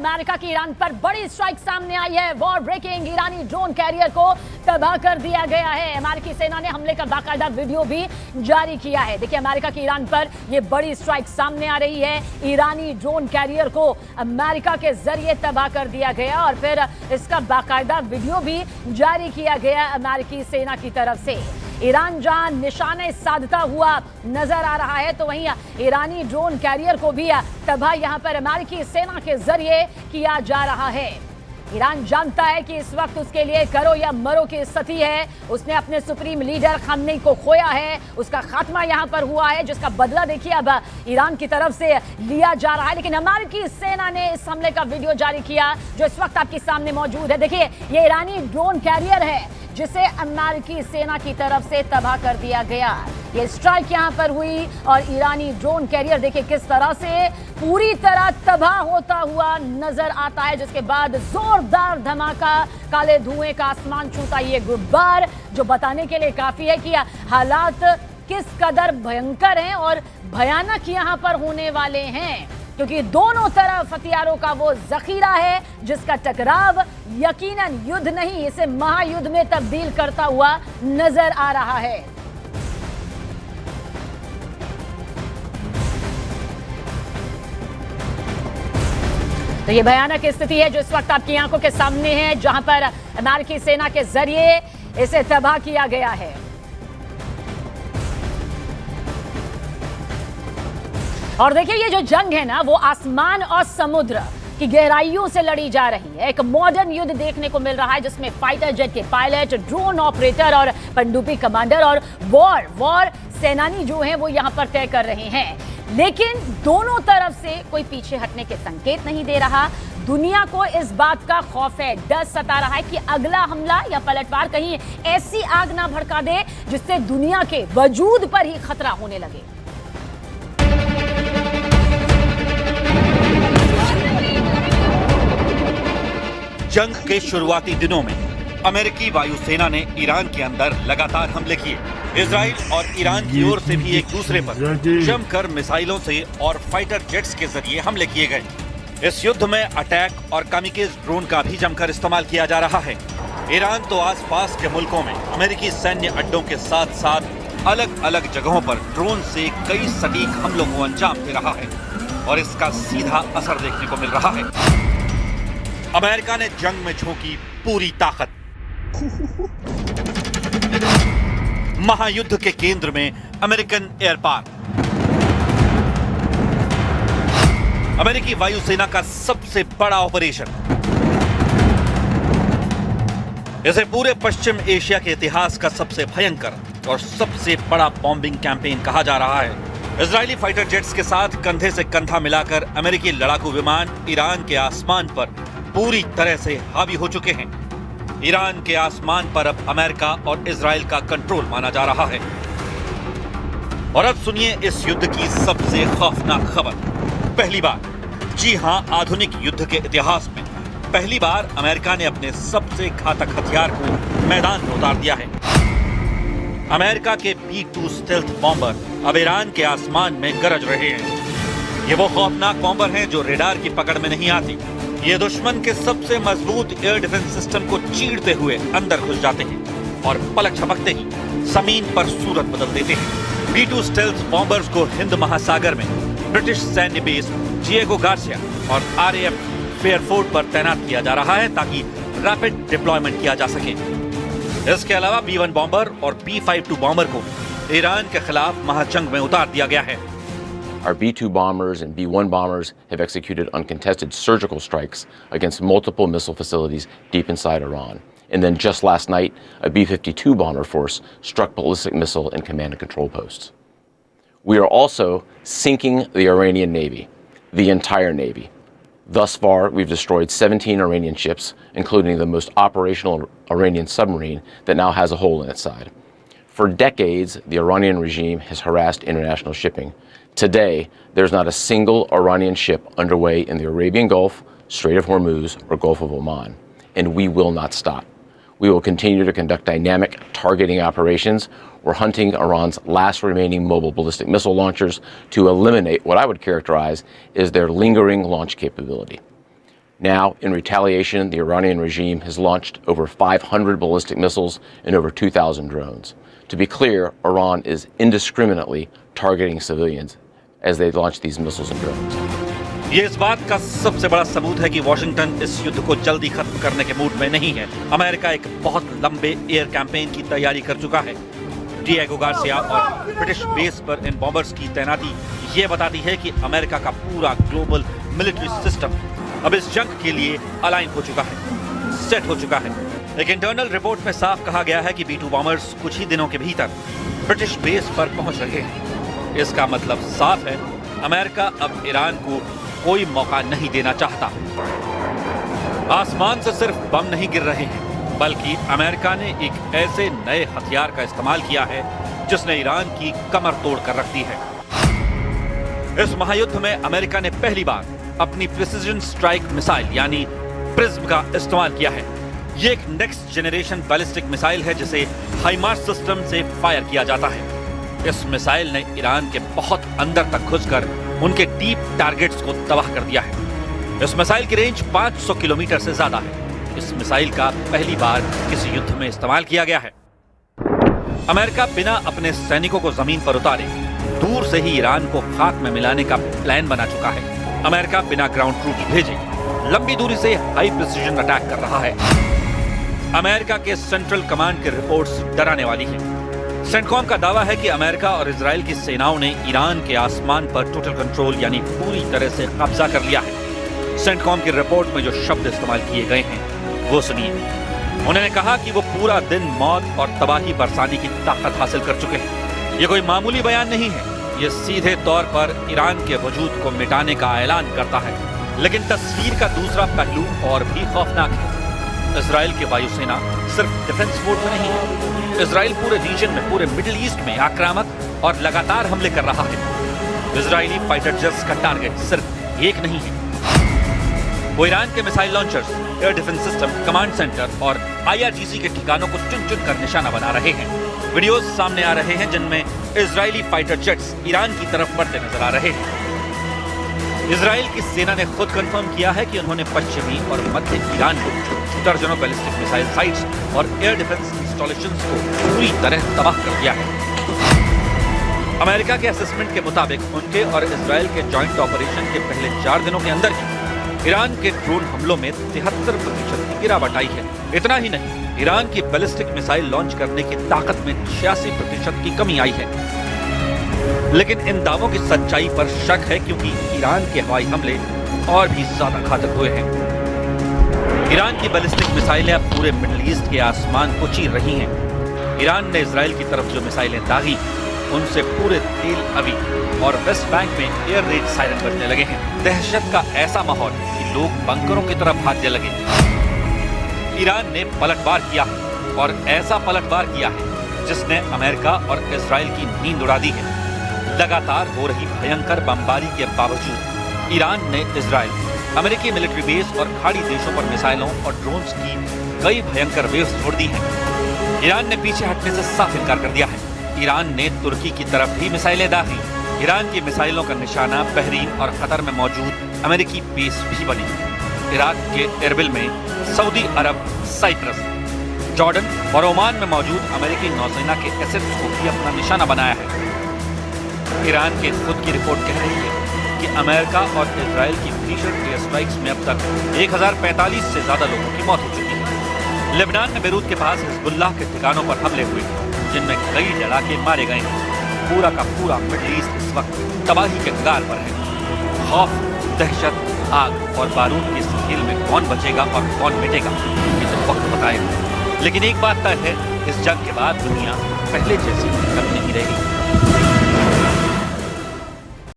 America की Iran पर बड़ी स्ट्राइक सामने आई है। वॉर ब्रेकिंग ईरानी ड्रोन कैरियर को तबाह कर दिया गया है। अमेरिकी सेना ने हमले का बाकायदा वीडियो भी जारी किया है। देखिए, अमेरिका की ईरान पर यह बड़ी स्ट्राइक सामने आ रही है। ईरानी ड्रोन कैरियर को अमेरिका के जरिए तबाह कर दिया गया और फिर इसका बाकायदा वीडियो भी जारी किया गया अमेरिकी सेना की तरफ से। ईरान जहां निशाने साधता हुआ नजर आ रहा है, तो वहीं ईरानी ड्रोन कैरियर को भी तबाह यहां पर अमेरिकी सेना के जरिए किया जा रहा है। ईरान जानता है कि इस वक्त उसके लिए करो या मरो की स्थिति है। उसने अपने सुप्रीम लीडर खामनेई को खोया है, उसका खात्मा यहां पर हुआ है, जिसका बदला देखिए अब ईरान की तरफ से लिया जा रहा है। लेकिन अमेरिकी सेना ने इस हमले का वीडियो जारी किया जो इस वक्त आपके सामने मौजूद है। देखिए, ये ईरानी ड्रोन कैरियर है जिसे अमेरिकी सेना की तरफ से तबाह कर दिया गया। ये स्ट्राइक यहां पर हुई और ईरानी ड्रोन कैरियर देखिए किस तरह से पूरी तरह तबाह होता हुआ नजर आता है, जिसके बाद जोरदार धमाका, काले धुएं का आसमान छूता ये गुब्बार, जो बताने के लिए काफी है कि हालात किस कदर भयंकर हैं और भयानक यहां पर होने वाले हैं, क्योंकि दोनों तरफ हथियारों का वो जखीरा है जिसका टकराव यकीनन युद्ध नहीं, इसे महायुद्ध में तब्दील करता हुआ नजर आ रहा है। तो ये भयानक स्थिति है जो इस वक्त आपकी आंखों के सामने है, जहां पर अमेरिकी सेना के जरिए इसे तबाह किया गया है। और देखिए, ये जो जंग है ना, वो आसमान और समुद्र की गहराइयों से लड़ी जा रही है। एक मॉडर्न युद्ध देखने को मिल रहा है जिसमें फाइटर जेट के पायलट, ड्रोन ऑपरेटर और पनडुब्बी कमांडर और वॉर सेनानी जो हैं वो यहां पर तय कर रहे हैं। लेकिन दोनों तरफ से कोई पीछे हटने के संकेत नहीं दे रहा। दुनिया को इस बात का खौफ है, डर सता रहा है कि अगला हमला या पलटवार कहीं ऐसी आग ना भड़का दे जिससे दुनिया के वजूद पर ही खतरा होने लगे। जंग के शुरुआती दिनों में अमेरिकी वायुसेना ने ईरान के अंदर लगातार हमले किए। इजराइल और ईरान की ओर से भी एक दूसरे पर जमकर मिसाइलों से और फाइटर जेट्स के जरिए हमले किए गए। इस युद्ध में अटैक और कामिकेज ड्रोन का भी जमकर इस्तेमाल किया जा रहा है। ईरान तो आसपास के मुल्कों में अमेरिकी सैन्य अड्डों के साथ साथ अलग अलग जगहों पर ड्रोन से कई सटीक हमलों को अंजाम दे रहा है और इसका सीधा असर देखने को मिल रहा है। अमेरिका ने जंग में झोंकी पूरी ताकत। महायुद्ध के केंद्र में अमेरिकन एयर पावर, अमेरिकी वायुसेना का सबसे बड़ा ऑपरेशन। इसे पूरे पश्चिम एशिया के इतिहास का सबसे भयंकर और सबसे बड़ा बॉम्बिंग कैंपेन कहा जा रहा है। इजरायली फाइटर जेट्स के साथ कंधे से कंधा मिलाकर अमेरिकी लड़ाकू विमान ईरान के आसमान पर पूरी तरह से हावी हो चुके हैं। ईरान के आसमान पर अब अमेरिका और इजराइल का कंट्रोल माना जा रहा है। और अब सुनिए इस युद्ध की सबसे खौफनाक खबर। पहली बार, जी हां, आधुनिक युद्ध के इतिहास में पहली बार अमेरिका ने अपने सबसे घातक हथियार को मैदान में उतार दिया है। अमेरिका के B-2 स्टेल्थ बॉम्बर अब ईरान के आसमान में गरज रहे हैं। ये वो खौफनाक बॉम्बर हैं जो रेडार की पकड़ में नहीं आती। ये दुश्मन के सबसे मजबूत एयर डिफेंस सिस्टम को चीरते हुए अंदर घुस जाते हैं और पलक झपकते ही जमीन पर सूरत बदल देते हैं। B-2 स्टेल्थ बॉम्बर्स को हिंद महासागर में ब्रिटिश सैन्य बेस डिएगो गार्सिया और RAF फेयरफोर्ट पर तैनात किया जा रहा है ताकि रैपिड डिप्लॉयमेंट किया जा सके। इसके अलावा B-1 बॉम्बर और B-52 बॉम्बर को ईरान के खिलाफ महाजंग में उतार दिया गया है। Our B-2 bombers and B-1 bombers have executed uncontested surgical strikes against multiple missile facilities deep inside Iran. And then just last night, a B-52 bomber force struck ballistic missile and command and control posts. We are also sinking the Iranian Navy, the entire Navy. Thus far, we've destroyed 17 Iranian ships, including the most operational Iranian submarine that now has a hole in its side. For decades, the Iranian regime has harassed international shipping. Today, there's not a single Iranian ship underway in the Arabian Gulf, Strait of Hormuz, or Gulf of Oman, and we will not stop. We will continue to conduct dynamic targeting operations. We're hunting Iran's last remaining mobile ballistic missile launchers to eliminate what I would characterize as their lingering launch capability. Now, in retaliation, the Iranian regime has launched over 500 ballistic missiles and over 2,000 drones. To be clear, Iran is indiscriminately targeting civilians as they launch these missiles and drones. ये इस बात का सबसे बड़ा सबूत है कि Washington इस युद्ध को जल्दी खत्म करने के मूड में नहीं है। अमेरिका एक बहुत लंबे एयर कैंपेन की तैयारी कर चुका है। डिएगो गार्सिया और ब्रिटिश बेस पर इन बॉम्बर्स की तैनाती ये बताती है कि अमेरिका का पूरा ग्लोबल मिलिट्री सिस्टम अब इस जंग के लिए अलाइन हो चुका है, सेट हो चुका है। एक इंटरनल रिपोर्ट में साफ कहा गया है कि B-2 बॉम्बर्स कुछ ही दिनों के भीतर ब्रिटिश बेस पर पहुंच रहे हैं। इसका मतलब साफ है, अमेरिका अब ईरान को कोई मौका नहीं देना चाहता। आसमान से सिर्फ बम नहीं गिर रहे हैं, बल्कि अमेरिका ने एक ऐसे नए हथियार का इस्तेमाल किया है जिसने ईरान की कमर तोड़ कर रख दी है। इस महायुद्ध में अमेरिका ने पहली बार अपनी प्रिसिजन स्ट्राइक मिसाइल यानी प्रिज्म का इस्तेमाल किया है। ये एक नेक्स्ट जनरेशन बैलिस्टिक मिसाइल है जिसे हाइमार्स सिस्टम से फायर किया जाता है। इस मिसाइल ने ईरान के बहुत अंदर तक घुसकर उनके डीप टारगेट्स को तबाह कर दिया है। इस मिसाइल की रेंज 500 किलोमीटर से ज्यादा है। इस मिसाइल का पहली बार किसी युद्ध में इस्तेमाल किया गया है। अमेरिका बिना अपने सैनिकों को जमीन पर उतारे दूर से ही ईरान को खाक में मिलाने का प्लान बना चुका है। अमेरिका बिना ग्राउंड ट्रूप्स भेजे लंबी दूरी से हाई प्रिसिजन अटैक कर रहा है। अमेरिका के सेंट्रल कमांड की रिपोर्ट्स डराने वाली है। सेंटकॉम का दावा है कि अमेरिका और इजराइल की सेनाओं ने ईरान के आसमान पर टोटल कंट्रोल यानी पूरी तरह से कब्जा कर लिया है। सेंटकॉम की रिपोर्ट में जो शब्द इस्तेमाल किए गए हैं वो सुनिए। उन्होंने कहा कि वो पूरा दिन मौत और तबाही बरसाने की ताकत हासिल कर चुके हैं। ये कोई मामूली बयान नहीं है, ये सीधे तौर पर ईरान के वजूद को मिटाने का ऐलान करता है। लेकिन तस्वीर का दूसरा पहलू और भी खौफनाक है। इजराइल की वायुसेना सिर्फ डिफेंस मोड में नहीं है। इजराइल पूरे रीजन में, पूरे मिडिल ईस्ट में आक्रामक और लगातार हमले कर रहा है। इजरायली फाइटर जेट्स का टारगेट सिर्फ एक नहीं है, वो ईरान के missile launchers, air defence system, command centre और IRGC के ठिकानों को चुन चुन कर निशाना बना रहे हैं। वीडियोस सामने आ रहे हैं जिनमें इजरायली फाइटर जेट्स ईरान की तरफ बढ़ते नजर आ रहे हैं। इजराइल की सेना ने खुद कंफर्म किया है कि उन्होंने पश्चिमी और मध्य ईरान को दर्जनों बैलिस्टिक मिसाइल साइट्स और एयर डिफेंस इंस्टॉलेशंस को पूरी तरह तबाह कर दिया है। अमेरिका के असेसमेंट के मुताबिक उनके और इजराइल के जॉइंट ऑपरेशन के पहले 4 दिनों के अंदर ही ईरान के ड्रोन हमलों में 73% की गिरावट आई है। इतना ही नहीं, ईरान की बैलिस्टिक मिसाइल लॉन्च करने की ताकत में 86% की कमी आई है। लेकिन इन दावों की सच्चाई पर शक है क्योंकि ईरान के हवाई हमले और भी ज्यादा घातक हुए हैं। ईरान की बैलिस्टिक मिसाइलें अब पूरे मिडिल ईस्ट के आसमान को चीर रही हैं। ईरान ने इजराइल की तरफ जो मिसाइलें दागी उनसे पूरे तेल अवीव और वेस्ट बैंक में एयर रेड सायरन बजने लगे हैं। दहशत का ऐसा माहौल कि लोग बंकरों की तरफ भागने लगे। ईरान ने पलटवार किया और ऐसा पलटवार किया है जिसने अमेरिका और इजराइल की नींद उड़ा दी है। लगातार हो रही भयंकर बमबारी के बावजूद ईरान ने इजराइल, अमेरिकी मिलिट्री बेस और खाड़ी देशों पर मिसाइलों और ड्रोन्स की कई भयंकर वेव्स छोड़ दी हैं। ईरान ने पीछे हटने से साफ इनकार कर दिया है। ईरान ने तुर्की की तरफ भी मिसाइलें दागी। ईरान की मिसाइलों का निशाना बहरीन और कतर में मौजूद अमेरिकी बेस भी बने। इराक के एरबिल में सऊदी अरब, साइप्रस, जॉर्डन और ओमान में मौजूद अमेरिकी नौसेना के एसेट्स को भी अपना निशाना बनाया है। ईरान की खुद की रिपोर्ट कह रही है कि अमेरिका और इजराइल की भीषण एयर स्ट्राइक्स में अब तक 1045 से ज्यादा लोगों की मौत हो चुकी है। लेबनान में बेरूत के पास हिजबुल्लाह के ठिकानों पर हमले हुए जिनमें कई लड़ाके मारे गए हैं। पूरा का पूरा मिडिल ईस्ट इस वक्त तबाही के कगार पर है। खौफ, दहशत, आग और बारूद के इस खेल में कौन बचेगा और कौन मिटेगा ये तो वक्त बताएगा। लेकिन एक बात तय है, इस जंग के बाद दुनिया पहले जैसी नहीं रहेगी।